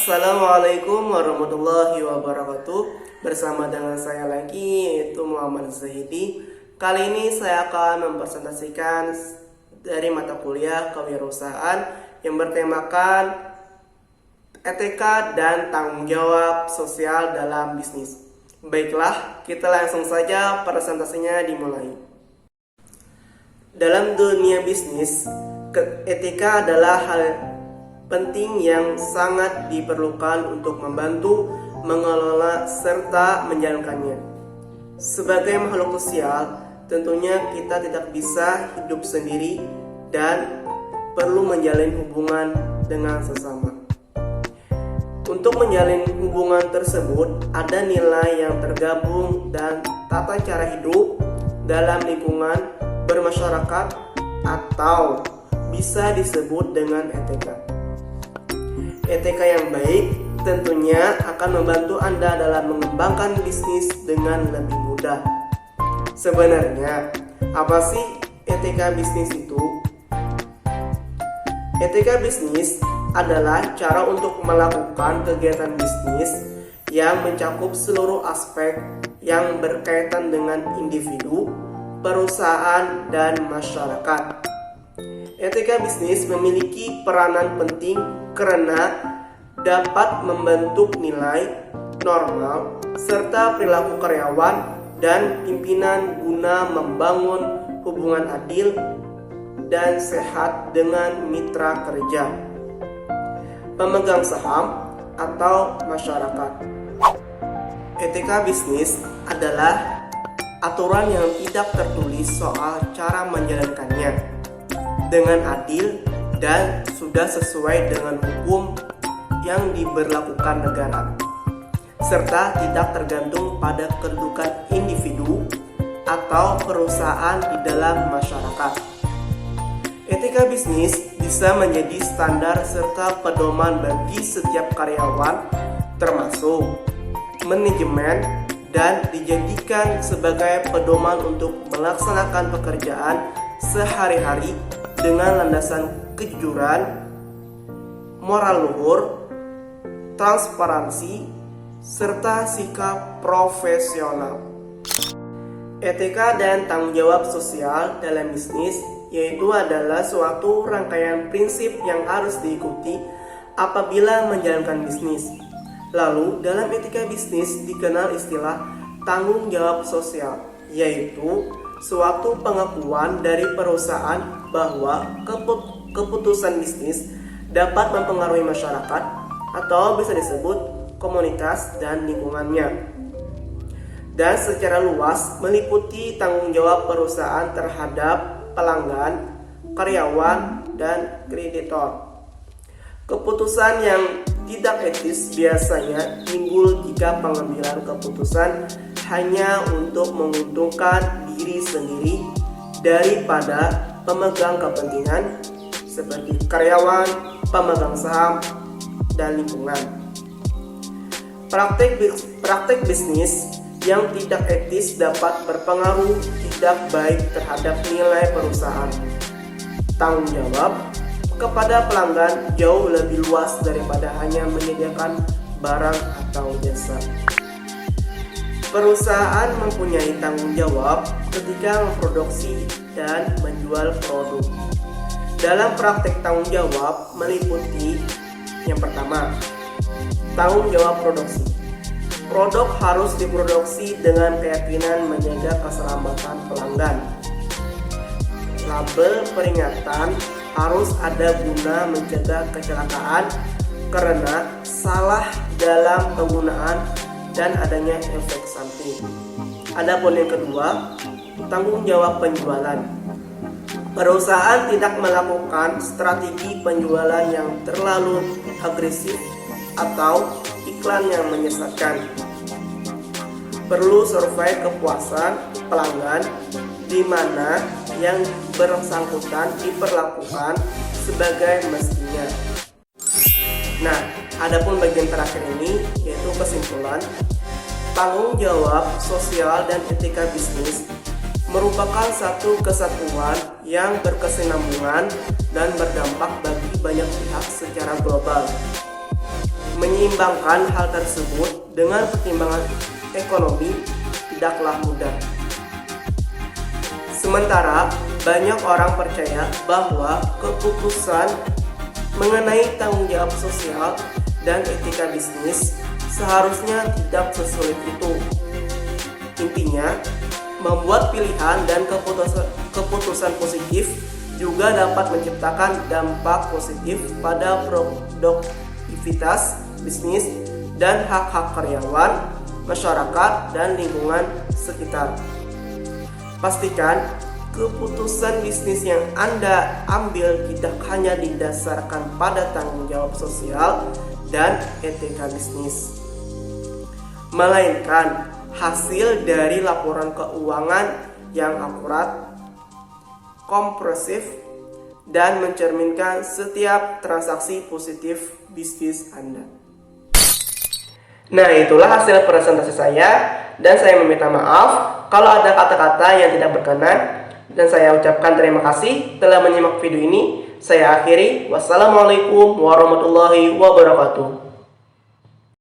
Assalamualaikum warahmatullahi wabarakatuh. Bersama dengan saya lagi, yaitu Muhammad Zahidi. Kali ini saya akan mempresentasikan dari mata kuliah kewirausahaan yang bertemakan etika dan tanggung jawab sosial dalam bisnis. Baiklah, kita langsung saja presentasinya dimulai. Dalam dunia bisnis, etika adalah hal penting yang sangat diperlukan untuk membantu mengelola serta menjalankannya. Sebagai makhluk sosial, tentunya kita tidak bisa hidup sendiri dan perlu menjalin hubungan dengan sesama. Untuk menjalin hubungan tersebut, ada nilai yang tergabung dan tata cara hidup dalam lingkungan bermasyarakat atau bisa disebut dengan etika. Etika yang baik tentunya akan membantu Anda dalam mengembangkan bisnis dengan lebih mudah. Sebenarnya, apa sih etika bisnis itu? Etika bisnis adalah cara untuk melakukan kegiatan bisnis yang mencakup seluruh aspek yang berkaitan dengan individu, perusahaan, dan masyarakat. Etika bisnis memiliki peranan penting karena dapat membentuk nilai, normal, serta perilaku karyawan dan pimpinan guna membangun hubungan adil dan sehat dengan mitra kerja, pemegang saham, atau masyarakat. Etika bisnis adalah aturan yang tidak tertulis soal cara menjalankannya dengan adil dan sudah sesuai dengan hukum yang diberlakukan negara, serta tidak tergantung pada kedudukan individu atau perusahaan di dalam masyarakat. Etika bisnis bisa menjadi standar serta pedoman bagi setiap karyawan, termasuk manajemen, dan dijadikan sebagai pedoman untuk melaksanakan pekerjaan sehari-hari dengan landasan kejujuran, moral luhur, transparansi, serta sikap profesional. Etika dan tanggung jawab sosial dalam bisnis yaitu adalah suatu rangkaian prinsip yang harus diikuti apabila menjalankan bisnis. Lalu, dalam etika bisnis dikenal istilah tanggung jawab sosial, yaitu suatu pengakuan dari perusahaan bahwa keputusan bisnis dapat mempengaruhi masyarakat atau bisa disebut komunitas dan lingkungannya, dan secara luas meliputi tanggung jawab perusahaan terhadap pelanggan, karyawan, dan kreditor. Keputusan yang tidak etis biasanya timbul jika pengambilan keputusan hanya untuk menguntungkan diri sendiri daripada pemegang kepentingan seperti karyawan, pemegang saham, dan lingkungan. Praktek bisnis yang tidak etis dapat berpengaruh tidak baik terhadap nilai perusahaan. Tanggung jawab kepada pelanggan jauh lebih luas daripada hanya menyediakan barang atau jasa. Perusahaan mempunyai tanggung jawab ketika memproduksi dan menjual produk. Dalam praktek tanggung jawab meliputi yang pertama, tanggung jawab produksi. Produk harus diproduksi dengan keyakinan menjaga keselamatan pelanggan. Label peringatan harus ada guna mencegah kecelakaan karena salah dalam penggunaan dan adanya efek samping. Adapun yang kedua, tanggung jawab penjualan. Perusahaan tidak melakukan strategi penjualan yang terlalu agresif atau iklan yang menyesatkan. Perlu survei kepuasan pelanggan di mana yang bersangkutan diperlakukan sebagai mestinya. Nah, adapun bagian terakhir ini yaitu kesimpulan. Tanggung jawab sosial dan etika bisnis merupakan satu kesatuan yang berkesinambungan dan berdampak bagi banyak pihak secara global. menyeimbangkan hal tersebut dengan pertimbangan ekonomi tidaklah mudah. Sementara banyak orang percaya bahwa keputusan mengenai tanggung jawab sosial dan etika bisnis seharusnya tidak sesulit itu. Intinya, membuat pilihan dan keputusan positif juga dapat menciptakan dampak positif pada produktivitas bisnis dan hak-hak karyawan, masyarakat, dan lingkungan sekitar. Pastikan keputusan bisnis yang Anda ambil tidak hanya didasarkan pada tanggung jawab sosial dan etika bisnis, melainkan hasil dari laporan keuangan yang akurat, komprehensif, dan mencerminkan setiap transaksi positif bisnis Anda. Nah, itulah hasil presentasi saya, dan saya meminta maaf kalau ada kata-kata yang tidak berkenan, dan saya ucapkan terima kasih telah menyimak video ini. Saya akhiri. Wassalamualaikum warahmatullahi wabarakatuh.